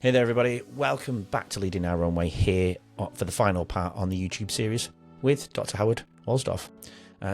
Hey there, everybody. Welcome back to Leading Our Own Way here for the final part on the YouTube series with Dr. Howard Walsdorf.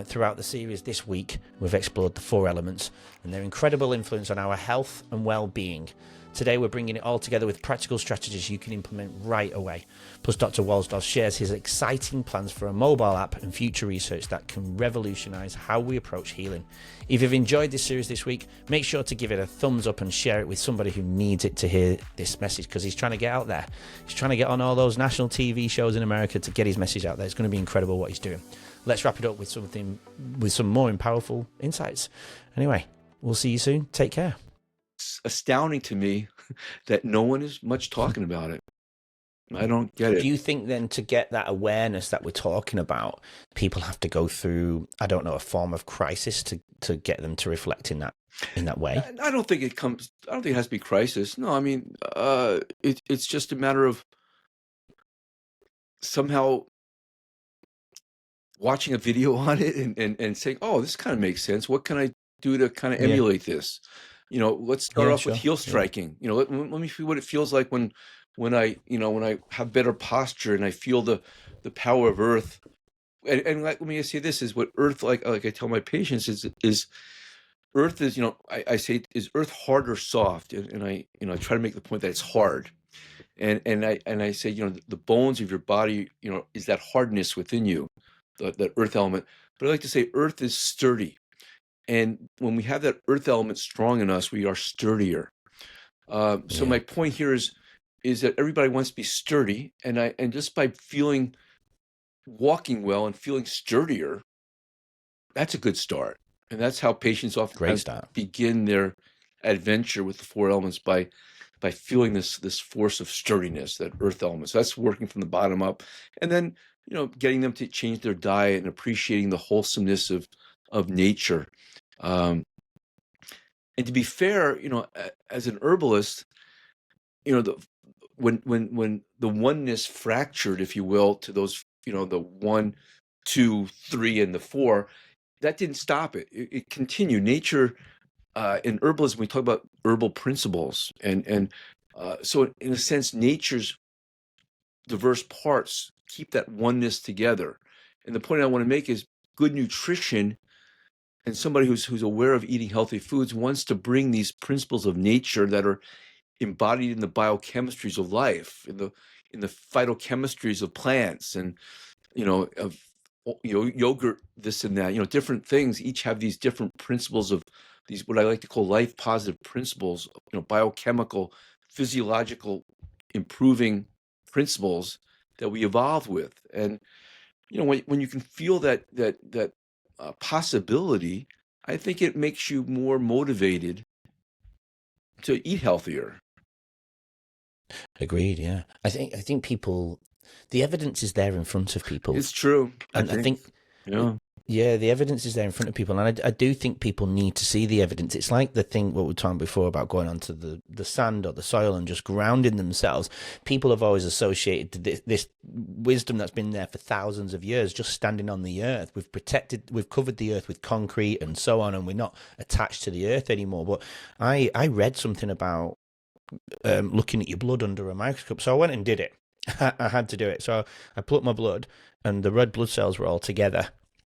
Throughout the series this week, we've explored the 4 elements and their incredible influence on our health and well-being. Today, we're bringing it all together with practical strategies you can implement right away. Plus, Dr. Walsdorf shares his exciting plans for a mobile app and future research that can revolutionise how we approach healing. If you've enjoyed this series this week, make sure to give it a thumbs up and share it with somebody who needs it to hear this message, because he's trying to get out there. He's trying to get on all those national TV shows in America to get his message out there. It's going to be incredible what he's doing. Let's wrap it up with some more powerful insights. Anyway, we'll see you soon. Take care. It's astounding to me that no one is much talking about it. I don't get it. Do you think then, to get that awareness that we're talking about, people have to go through, I don't know, a form of crisis to get them to reflect in that way? I don't think it has to be crisis. No, I mean, it's just a matter of somehow watching a video on it and saying, oh, this kind of makes sense. What can I do to kind of emulate this? You know, let's start off with heel striking. You know, let me feel what it feels like when I have better posture and I feel the power of earth. And let me say this is what earth, like I tell my patients, is earth is, I say, is earth hard or soft? And I try to make the point that it's hard. And I say, the bones of your body, is that hardness within you, that earth element. But I like to say earth is sturdy. And when we have that earth element strong in us, we are sturdier. So my point here is that everybody wants to be sturdy, and just by walking well and feeling sturdier, that's a good start. And that's how patients often begin their adventure with the 4 elements, by feeling this force of sturdiness, that earth element. So that's working from the bottom up, and then getting them to change their diet and appreciating the wholesomeness of nature. And to be fair, as an herbalist, when the oneness fractured, if you will, to those, the 1, 2, 3, and the 4, that didn't stop it. It continued. Nature, in herbalism, we talk about herbal principles, and so in a sense, nature's diverse parts keep that oneness together. And the point I want to make is good nutrition, and somebody who's aware of eating healthy foods wants to bring these principles of nature that are embodied in the biochemistries of life, in the phytochemistries of plants, and of yogurt, this and that, different things each have these different principles of these, what I like to call life positive principles, biochemical, physiological, improving principles that we evolve with. And when you can feel that possibility, I think it makes you more motivated to eat healthier. Agreed. Yeah, I think people, the evidence is there in front of people. It's true, and I think the evidence is there in front of people, and I do think people need to see the evidence. It's like the thing what we were talking before about going onto the sand or the soil and just grounding themselves. People have always associated this wisdom that's been there for thousands of years, just standing on the earth. We've covered the earth with concrete and so on, and we're not attached to the earth anymore. But I read something about looking at your blood under a microscope, so I went and did it. I had to do it. So I plucked my blood, and the red blood cells were all together.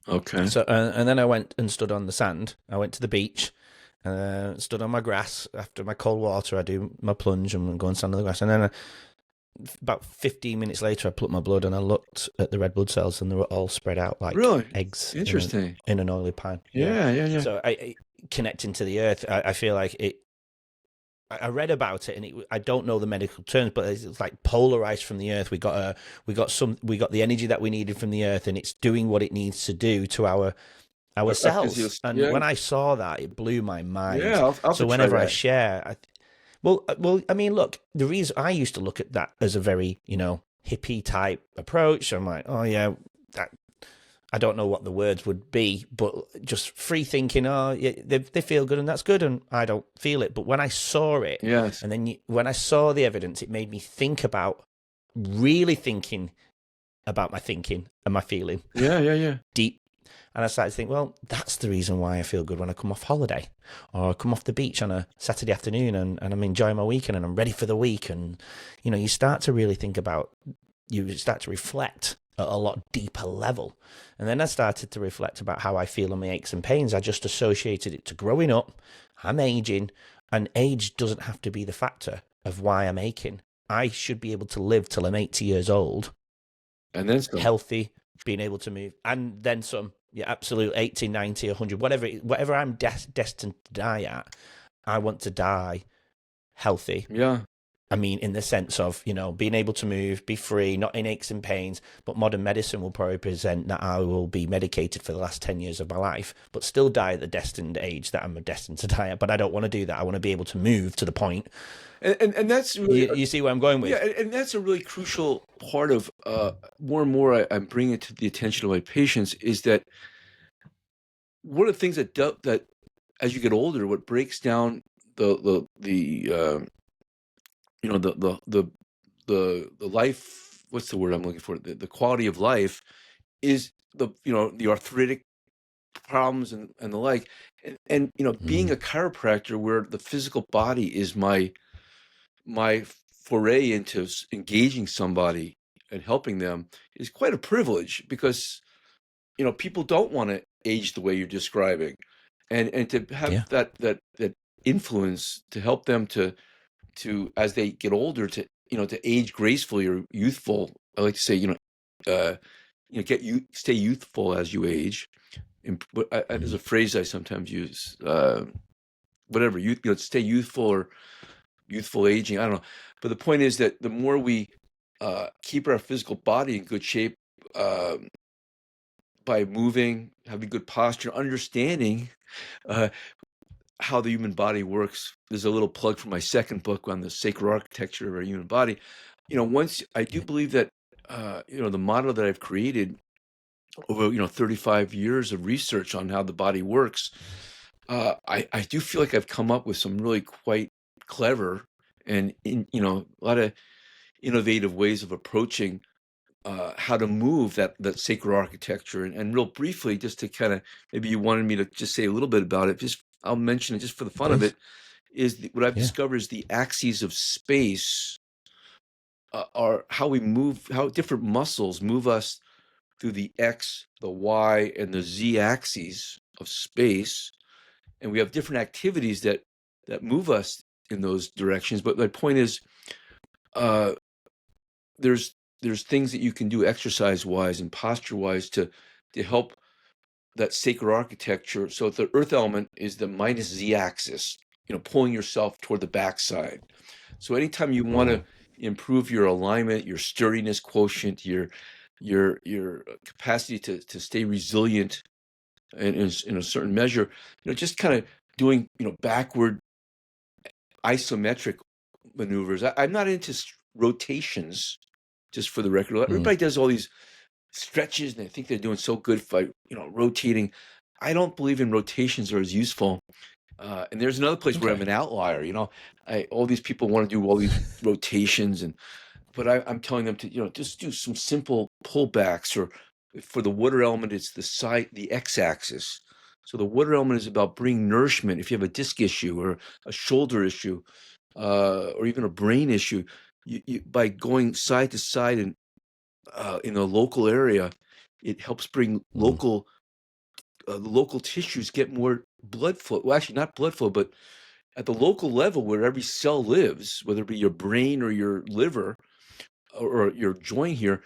Okay. So and then I went and stood on the sand. I went to the beach, stood on my grass. After my cold water, I do my plunge and go and stand on the grass. And then about 15 minutes later, I plucked my blood and I looked at the red blood cells, and they were all spread out like eggs. Interesting. In an oily pan. Yeah. So I connecting to the earth, I feel like it. I read about it, and I don't know the medical terms, but it's like polarized from the earth. We got the energy that we needed from the earth, and it's doing what it needs to do to our cells. And when I saw that, it blew my mind. Yeah, so whenever I share, well, I mean, look, the reason I used to look at that as a very hippie type approach. I'm like, oh yeah, that. I don't know what the words would be, but just free thinking, they feel good and that's good, and I don't feel it. But when I saw it, and then when I saw the evidence, it made me think about really thinking about my thinking and my feeling. Yeah. Deep. And I started to think, well, that's the reason why I feel good when I come off holiday or I come off the beach on a Saturday afternoon and I'm enjoying my weekend and I'm ready for the week. And, you start to really think about, you start to reflect at a lot deeper level. And then I started to reflect about how I feel on my aches and pains. I just associated it to growing up. I'm aging, and age doesn't have to be the factor of why I'm aching. I should be able to live till I'm 80 years old, and then some. healthy, being able to move, and then some. Yeah, absolute 80, 90, 100, whatever I'm destined to die at, I want to die healthy. Yeah. I mean, in the sense of, being able to move, be free, not in aches and pains. But modern medicine will probably present that I will be medicated for the last 10 years of my life, but still die at the destined age that I'm destined to die at. But I don't want to do that. I want to be able to move to the point. And that's really, you see where I'm going with? Yeah, and that's a really crucial part of more and more I'm bringing it to the attention of my patients, is that one of the things that as you get older, what breaks down the life, what's the word I'm looking for, the quality of life, is the arthritic problems and the like, and being a chiropractor, where the physical body is my foray into engaging somebody and helping them, is quite a privilege, because people don't want to age the way you're describing, and to have that influence to help them to as they get older, to to age gracefully or youthful. I like to say, stay youthful as you age. But there's a phrase I sometimes use, whatever, stay youthful, or youthful aging. I don't know, but the point is that the more we keep our physical body in good shape, by moving, having good posture, understanding how the human body works. There's a little plug for my second book on the sacred architecture of our human body. Once I do believe that, the model that I've created over 35 years of research on how the body works, I do feel like I've come up with some really quite clever and a lot of innovative ways of approaching how to move that sacred architecture. And real briefly, just to kind of, maybe you wanted me to just say a little bit about it, just I'll mention it just for the fun of it, is what I've discovered is the axes of space are how we move, how different muscles move us through the X, the Y, and the Z axes of space. And we have different activities that move us in those directions. But my point is, there's things that you can do exercise-wise and posture-wise to help that sacred architecture. So the earth element is the minus Z axis, pulling yourself toward the backside. So anytime you want to improve your alignment, your sturdiness quotient, your capacity to stay resilient in a certain measure, just kind of doing, backward isometric maneuvers. I'm not into rotations, just for the record. Everybody does all these stretches and they think they're doing so good by rotating. I don't believe in rotations are as useful. And there's another place where I'm an outlier. All these people want to do all these rotations, but I'm telling them to just do some simple pullbacks. Or for the water element, it's the x-axis. So the water element is about bringing nourishment. If you have a disc issue or a shoulder issue, or even a brain issue, you by going side to side and in a local area, it helps bring local tissues get more blood flow. Well, actually, not blood flow, but at the local level where every cell lives, whether it be your brain or your liver or your joint here,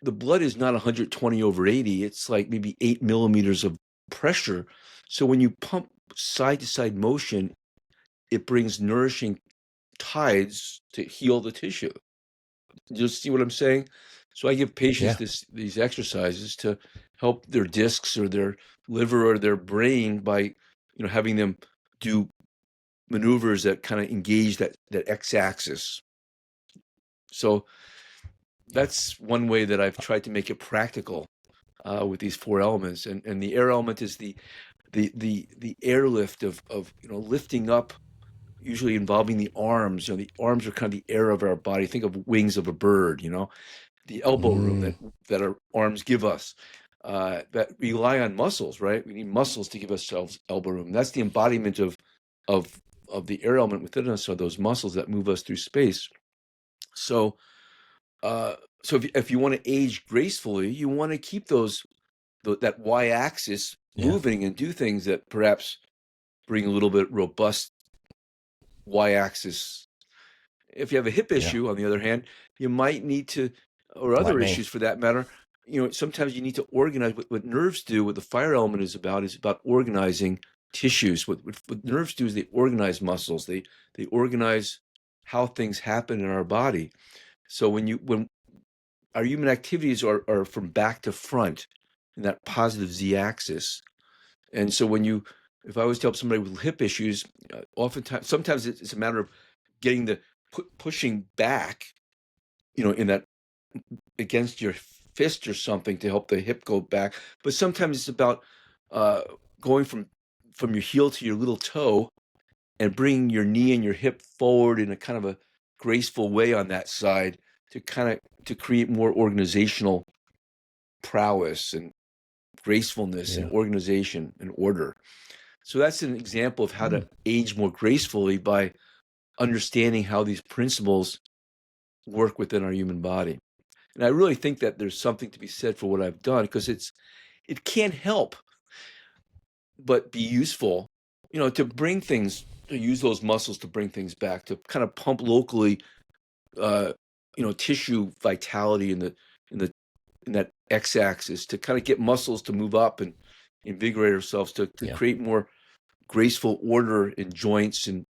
the blood is not 120/80. It's like maybe 8 millimeters of pressure. So when you pump side to side motion, it brings nourishing tides to heal the tissue. Do you see what I'm saying? So I give patients these exercises to help their discs or their liver or their brain by, having them do maneuvers that kind of engage that x-axis. So that's one way that I've tried to make it practical with these four elements. And the air element is the airlift of lifting up, usually involving the arms. The arms are kind of the air of our body. Think of wings of a bird, the elbow room that our arms give us. that rely on muscles, right? We need muscles to give ourselves elbow room. That's the embodiment of the air element within us, are those muscles that move us through space. So, so if you want to age gracefully, you want to keep that y-axis moving and do things that perhaps bring a little bit robust y-axis. If you have a hip issue, on the other hand, you might need to, or other issues for that matter, sometimes you need to organize. What nerves do, what the fire element is about organizing tissues. What nerves do is they organize muscles. They organize how things happen in our body. So when our human activities are from back to front in that positive z-axis, and so if I was to help somebody with hip issues, sometimes it's a matter of getting the pushing back, in that against your fist or something to help the hip go back. But sometimes it's about going from your heel to your little toe and bringing your knee and your hip forward in a kind of a graceful way on that side to create more organizational prowess and gracefulness and organization and order. So that's an example of how to age more gracefully by understanding how these principles work within our human body. And I really think that there's something to be said for what I've done, because it can't help but be useful, to bring things, to use those muscles to bring things back, to kind of pump locally, tissue vitality in that x-axis, to kind of get muscles to move up and invigorate ourselves, to create more graceful order in joints and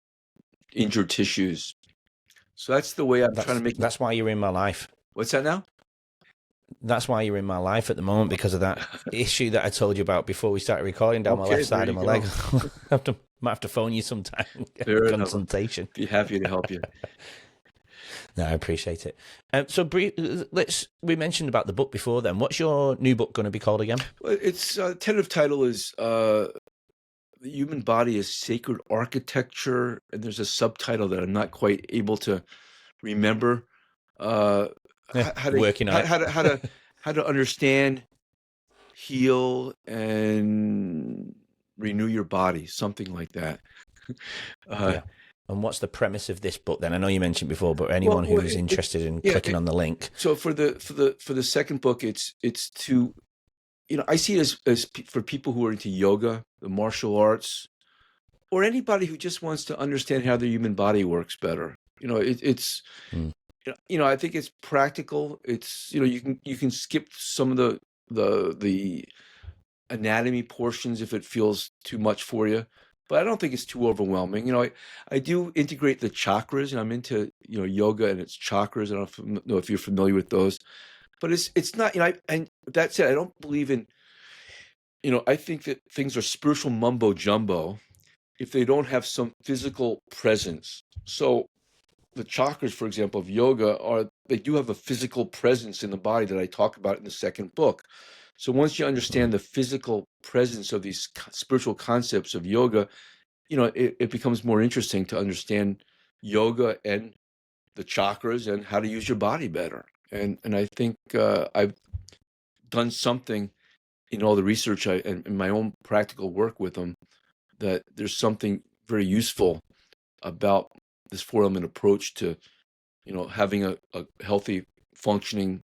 injured tissues. So that's the way I'm trying to make. That's why you're in my life. What's that now? That's why you're in my life at the moment, because of that issue that I told you about before we started recording down my left side of my leg. Might have to phone you sometime. Fair consultation. Be happy to help you. No, I appreciate it. So we mentioned about the book before then. What's your new book going to be called again? Well, its tentative title is The Human Body as Sacred Architecture, and there's a subtitle that I'm not quite able to remember. How to understand, heal, and renew your body, something like that. And what's the premise of this book then? I know you mentioned before, but anyone who's interested in clicking on the link. So for the second book, it's to, I see it as for people who are into yoga, the martial arts, or anybody who just wants to understand how the human body works better. I think it's practical. It's, you can skip some of the anatomy portions if it feels too much for you, but I don't think it's too overwhelming. I do integrate the chakras, and I'm into, yoga and its chakras. I don't know if you're familiar with those, but it's not, and that said, I don't believe in, I think that things are spiritual mumbo jumbo if they don't have some physical presence. So the chakras, for example, of yoga they do have a physical presence in the body that I talk about in the second book. So once you understand the physical presence of these spiritual concepts of yoga, it becomes more interesting to understand yoga and the chakras and how to use your body better. And I think I've done something in all the research and in my own practical work with them, that there's something very useful about this 4-element approach to, having a healthy, functioning,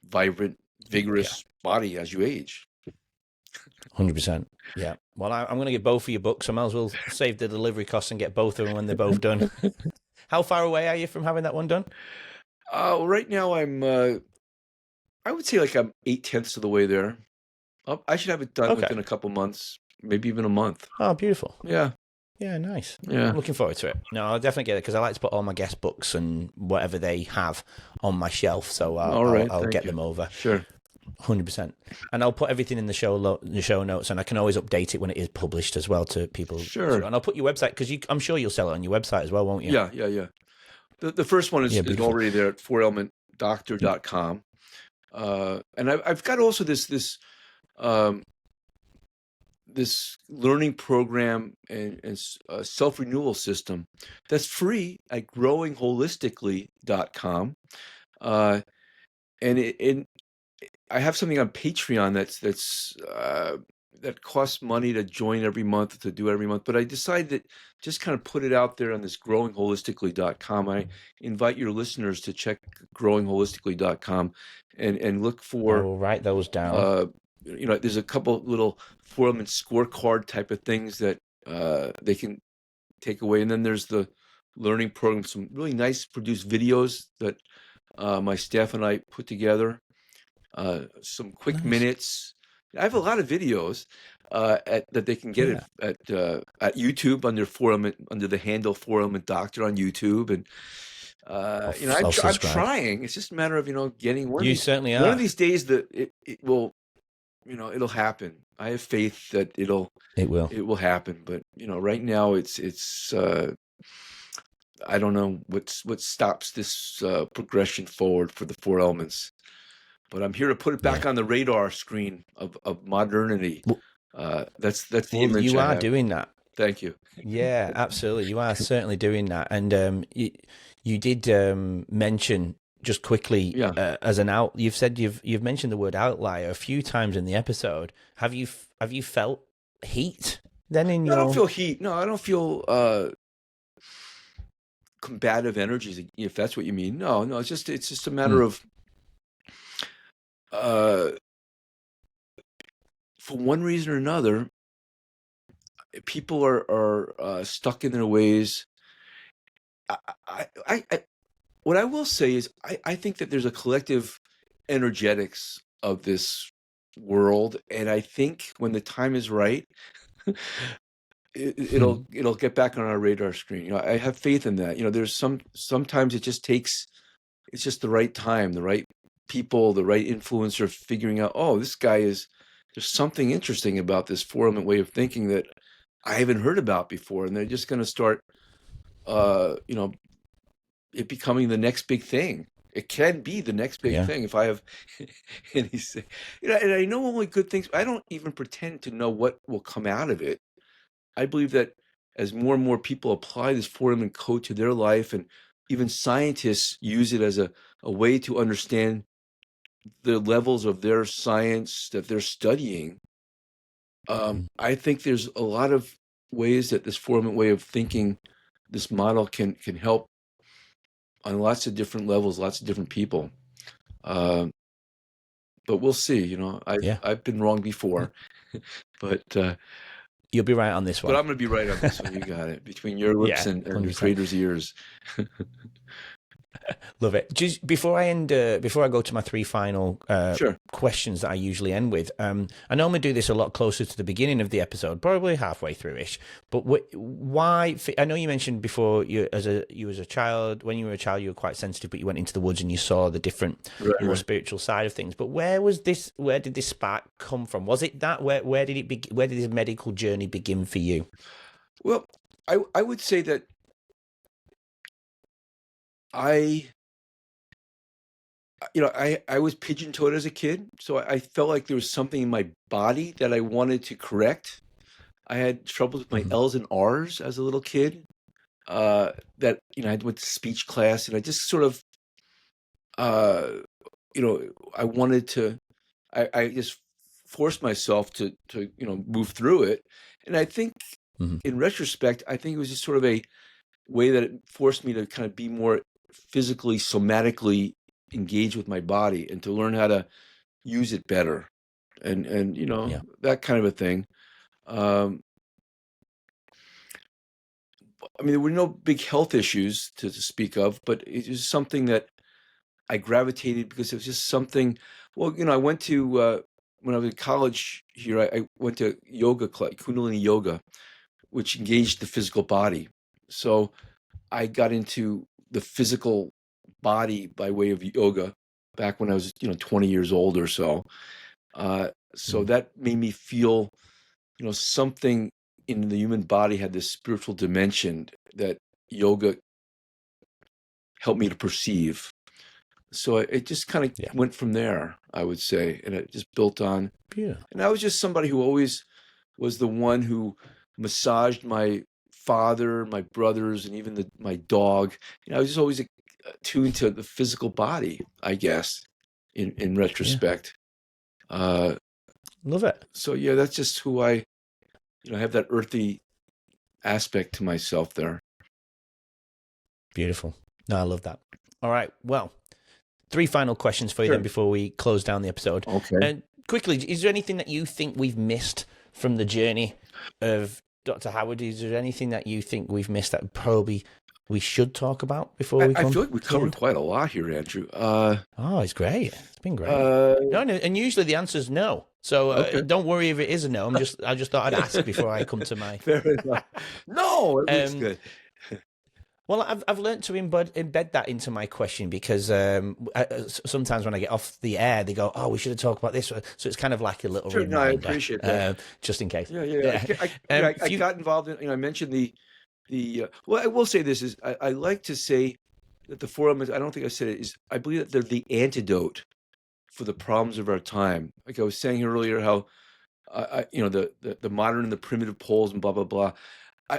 vibrant, vigorous body as you age. 100%. Yeah. Well, I'm going to get both of your books. I might as well save the delivery costs and get both of them when they're both done. How far away are you from having that one done? Right now I'm, I would say like I'm 8/10 of the way there. I should have it done within a couple months, maybe even a month. Oh, beautiful. Yeah. Yeah, nice. Yeah. I'm looking forward to it. No, I'll definitely get it, because I like to put all my guest books and whatever they have on my shelf. So I'll get them over. Sure. 100%. And I'll put everything in the show notes, and I can always update it when it is published as well to people. Sure. And I'll put your website, because I'm sure you'll sell it on your website as well, won't you? Yeah. The first one is already there at 4elementdoctor.com. And I've got also this learning program and self-renewal system that's free at growingholistically.com. And I have something on Patreon that costs money to join every month, to do every month, but I decided to just kind of put it out there on this growingholistically.com. I invite your listeners to check growingholistically.com and look I for, will write those down. there's a couple little forum and scorecard type of things that they can take away. And then there's the learning program, some really nice produced videos that my staff and I put together, some quick Nice. minutes. I have a lot of videos that they can get at YouTube under the handle Forum and Doctor on YouTube, and I'll I'm subscribe. trying. It's just a matter of getting You certainly one of are. these days that it will it'll happen. I have faith that It will. it will happen. But right now it's I don't know what stops this progression forward for the four elements. But I'm here to put it back on the radar screen of modernity. That's the image you I are have. doing that. Thank you. Yeah, absolutely. You are certainly doing that. And you did mention just quickly as an out. You've said you've mentioned the word outlier a few times in the episode. Have you felt heat then in your? I don't feel heat. No, I don't feel combative energies, if that's what you mean. No, it's just a matter of for one reason or another, people are stuck in their ways. What I will say is I think that there's a collective energetics of this world, and I think when the time is right, it'll get back on our radar screen. I have faith in that. There's sometimes it just takes, it's just the right time, the right people, the right influencer figuring out, oh, there's something interesting about this forum and way of thinking that I haven't heard about before, and they're just going to start, it becoming the next big thing. It can be the next big thing if I have any say. And I know only good things. I don't even pretend to know what will come out of it. I believe that as more and more people apply this forum and code to their life, and even scientists use it as a way to understand the levels of their science that they're studying, I think there's a lot of ways that this forum and way of thinking, this model can help on lots of different levels, lots of different people. But we'll see. I've been wrong before, but you'll be right on this one. But I'm going to be right on this one. You got it. Between your lips and the creator's ears. Love it. Just before I go to my three final questions that I usually end with, I normally do this a lot closer to the beginning of the episode, probably halfway through-ish. But why? I know you mentioned before you as a child, when you were a child, you were quite sensitive, but you went into the woods and you saw the different, more spiritual side of things. But where did this spark come from? Was it that? Where did it begin? Where did this medical journey begin for you? Well, I would say that I was pigeon-toed as a kid, so I felt like there was something in my body that I wanted to correct. I had troubles with my L's and R's as a little kid. That I went to speech class, and I just sort of, I wanted to. I just forced myself to move through it, and I think in retrospect, I think it was just sort of a way that it forced me to kind of be more physically, somatically engaged with my body, and to learn how to use it better, and that kind of a thing. I mean, there were no big health issues to speak of, but it was something that I gravitated because it was just something. Well, I went to when I was in college here. I went to yoga class, Kundalini yoga, which engaged the physical body. So I got into the physical body by way of yoga back when I was 20 years old or so. So that made me feel something in the human body had this spiritual dimension that yoga helped me to perceive. So it just kind of went from there, I would say, and it just built on. Yeah. And I was just somebody who always was the one who massaged my father, my brothers, and even my dog. I was just always attuned to the physical body, I guess, in retrospect. Love it. So yeah, that's just who I, have that earthy aspect to myself there. Beautiful. No, I love that. All right. Well, 3 final questions for you Sure. then before we close down the episode. Okay. And quickly, is there anything that you think we've missed from the journey of Dr. Howard? Is there anything that you think we've missed that probably we should talk about before we come? I feel like we covered quite a lot here, Andrew. Oh, it's great. It's been great. No, and usually the answer is no. So Okay. don't worry if it is a no. I just thought I'd ask before I come to my. Fair enough. No, it looks good. Well, I've learned to embed that into my question because sometimes when I get off the air, they go, "Oh, we should have talked about this." So it's kind of like a little reminder. No, I appreciate that. Just in case. Yeah. I got involved in. I mentioned the. Well, I will say this is I like to say that the 4 elements. I don't think I said it is. I believe that they're the antidote for the problems of our time. Like I was saying earlier, how the modern and the primitive poles and blah blah blah.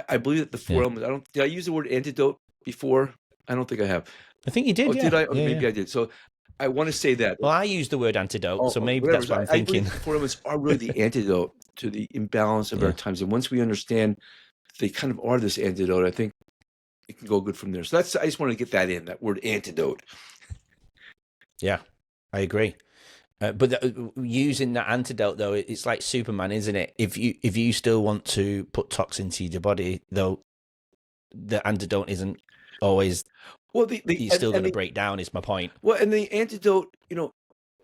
I believe that the 4 elements. Did I use the word antidote before? I don't think I have. I think you did. Did I? Maybe I did. So I want to say that. Well, I used the word antidote, so maybe that's what I'm thinking. I believe the 4 elements are really the antidote to the imbalance of our times, and once we understand they kind of are this antidote, I think it can go good from there. So I just want to get that word antidote. Yeah, I agree. But using that antidote, though, it's like Superman, isn't it? If you still want to put toxins into your body, though, the antidote isn't always. Well, you're still going to break down. Is my point. Well, and the antidote,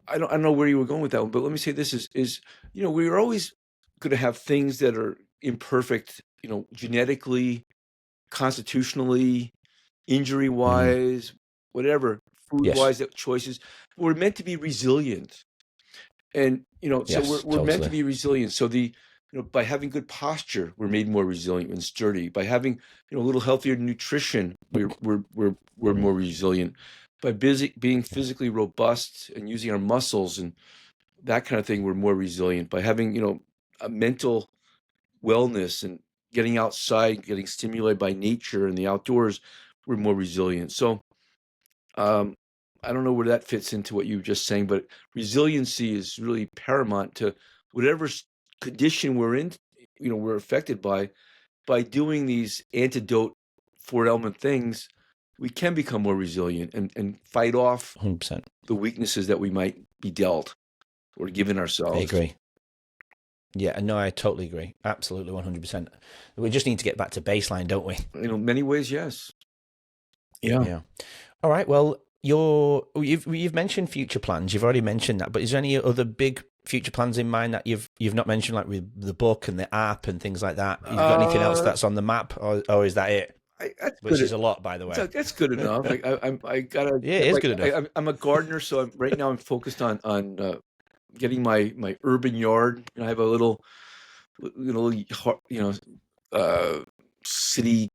I don't know where you were going with that one, but let me say this is we're always going to have things that are imperfect, genetically, constitutionally, injury-wise, whatever, food-wise, choices. We're meant to be resilient. And, so we're meant to be resilient. So by having good posture, we're made more resilient and sturdy. By having, a little healthier nutrition, we're more resilient. By being physically robust and using our muscles and that kind of thing, we're more resilient. By having, a mental wellness and getting outside, getting stimulated by nature and the outdoors, we're more resilient. So, I don't know where that fits into what you were just saying, but resiliency is really paramount to whatever condition we're in, we're affected by doing these antidote 4 element things, we can become more resilient and fight off 100%. the weaknesses that we might be dealt or given ourselves. I agree. Yeah, no, I totally agree. Absolutely, 100%. We just need to get back to baseline, don't we? In many ways, yes. Yeah. All right. Well, you've mentioned future plans. You've already mentioned that, but is there any other big future plans in mind that you've not mentioned, like with the book and the app and things like that? You've got anything else that's on the map, or is that it? Which is a lot, by the way. That's good enough. I gotta. Yeah, it is good enough. I'm a gardener, so right now I'm focused on getting my urban yard. I have a little city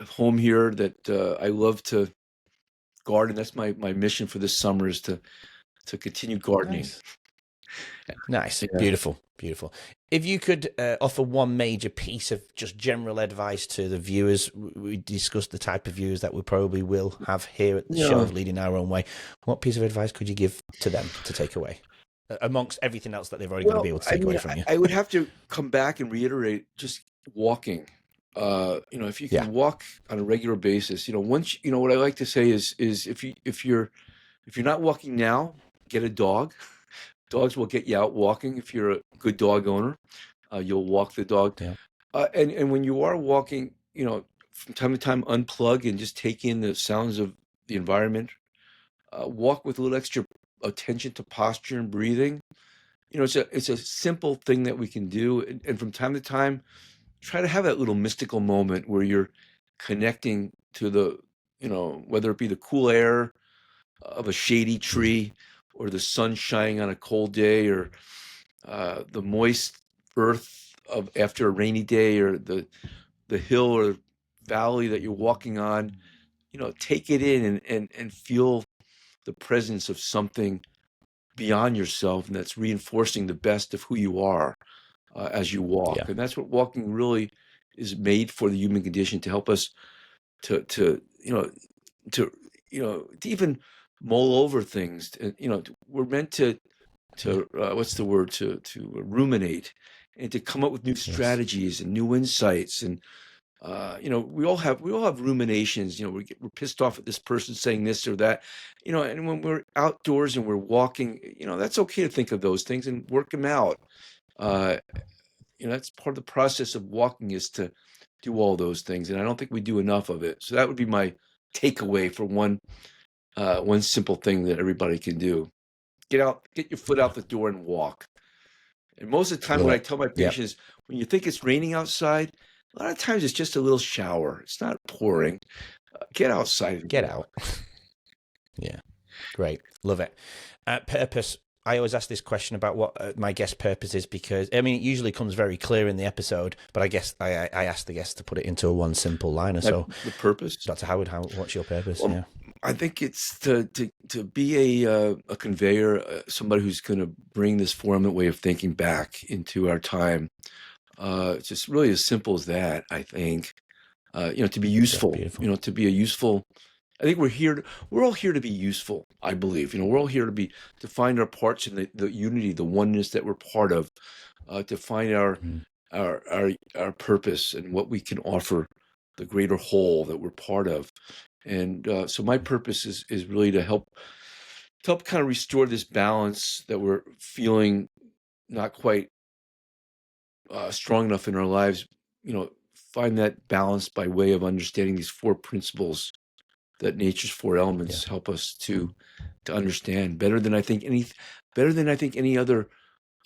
home here that I love to garden. That's my mission for this summer is to continue gardening. Nice. Yeah. Beautiful. If you could offer one major piece of just general advice to the viewers, we discussed the type of viewers that we probably will have here at the show of Leading Our Own Way. What piece of advice could you give to them to take away amongst everything else that they've already got to be able to take away from you? I would have to come back and reiterate just walking. If you can walk on a regular basis, once, what I like to say is if you're not walking now, get a dog. Dogs will get you out walking. If you're a good dog owner, you'll walk the dog. Yeah. And when you are walking, from time to time, unplug and just take in the sounds of the environment. Walk with a little extra attention to posture and breathing. It's a simple thing that we can do. And from time to time, try to have that little mystical moment where you're connecting to the, whether it be the cool air of a shady tree or the sun shining on a cold day or the moist earth of after a rainy day or the hill or valley that you're walking on, take it in and feel the presence of something beyond yourself and that's reinforcing the best of who you are as you walk. Yeah. And that's what walking really is made for the human condition, to help us to even mull over things. We're meant to what's the word, to ruminate and to come up with new strategies and new insights. And we all have ruminations. We're pissed off at this person saying this or that. And when we're outdoors and we're walking, that's okay to think of those things and work them out. That's part of the process of walking, is to do all those things, and I don't think we do enough of it. So that would be my takeaway for one simple thing that everybody can do. Get your foot out the door and walk. And most of the time, what I tell my patients, when you think it's raining outside, a lot of times it's just a little shower. It's not pouring. Get outside and get out. Yeah, great. Love it. Purpose. I always ask this question about what my guest purpose is, because it usually comes very clear in the episode, but I guess I ask the guest to put it into one simple liner. So the purpose, Dr. Howard, what's your purpose? Well, I think it's to be a conveyor, somebody who's going to bring this formant way of thinking back into our time. It's just really as simple as that. I think, to be useful. To be a useful. I think we're all here to be useful. I believe, we're all here to find our parts in the unity, the oneness that we're part of, to find our purpose and what we can offer the greater whole that we're part of. And so my purpose is really to help kind of restore this balance that we're feeling not quite strong enough in our lives. Find that balance by way of understanding these four principles that nature's four elements help us to understand better than I think any other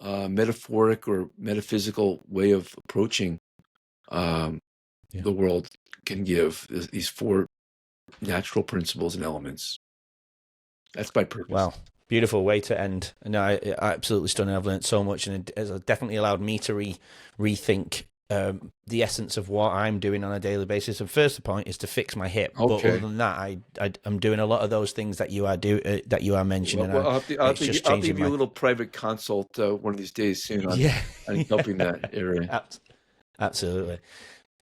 metaphoric or metaphysical way of approaching the world can give. These four natural principles and elements. That's my purpose. Wow. Beautiful way to end. No, absolutely stunning. I've learned so much, and it has definitely allowed me to rethink the essence of what I'm doing on a daily basis. And first point is to fix my hip. Okay. But other than that, I'm doing a lot of those things that you are mentioning. Well, I'll give you a little private consult one of these days soon on helping that area. Absolutely.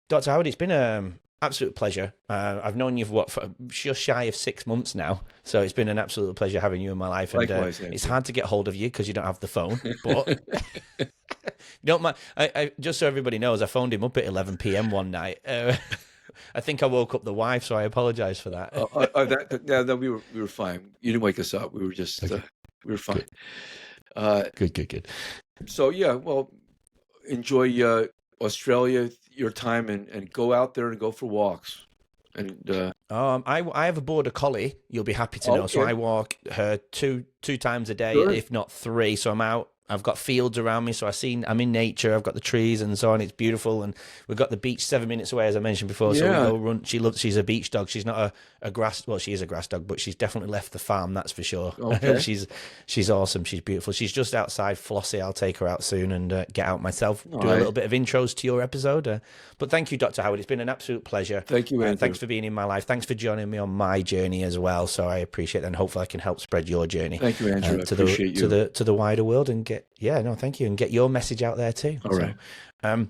Dr. Howard, it's been absolute pleasure. I've known you for just shy of 6 months now, so it's been an absolute pleasure having you in my life. And likewise, it's hard to get hold of you because you don't have the phone, but don't mind. I just so everybody knows, I phoned him up at 11 p.m. one night. I think I woke up the wife, so I apologize for that. We were fine. You didn't wake us up. We were just we were fine. Good. So well, enjoy Australia, your time, and go out there and go for walks. And I have a border collie. You'll be happy to know. So I walk her two times a day, if not 3. So I'm out. I've got fields around me, so I'm in nature. I've got the trees and so on. It's beautiful, and we've got the beach 7 minutes away, as I mentioned before. So we go run. She's a beach dog. She's not a grass. Well, she is a grass dog, but she's definitely left the farm. That's for sure. Okay. She's awesome. She's beautiful. She's just outside Flossie. I'll take her out soon and get out myself. Do a little bit of intros to your episode. But thank you, Dr. Howard. It's been an absolute pleasure. Thank you, Andrew. Thanks for being in my life. Thanks for joining me on my journey as well. So I appreciate that, and hopefully I can help spread your journey. Thank you, Andrew. I appreciate you. To the wider world, and thank you, and get your message out there too. All right.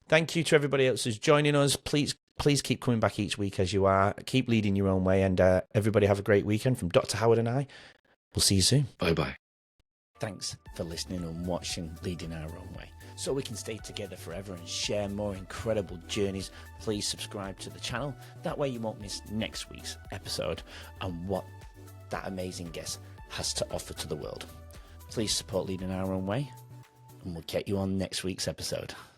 Thank you to everybody else who's joining us. Please keep coming back each week as you are. Keep leading your own way, and everybody have a great weekend. From Dr. Howard and I, we'll see you soon. Bye-bye. Thanks for listening and watching Leading Our Own Way. So we can stay together forever and share more incredible journeys, please subscribe to the channel. That way you won't miss next week's episode and what that amazing guest has to offer to the world. Please support Leading Our Own Way, and we'll get you on next week's episode.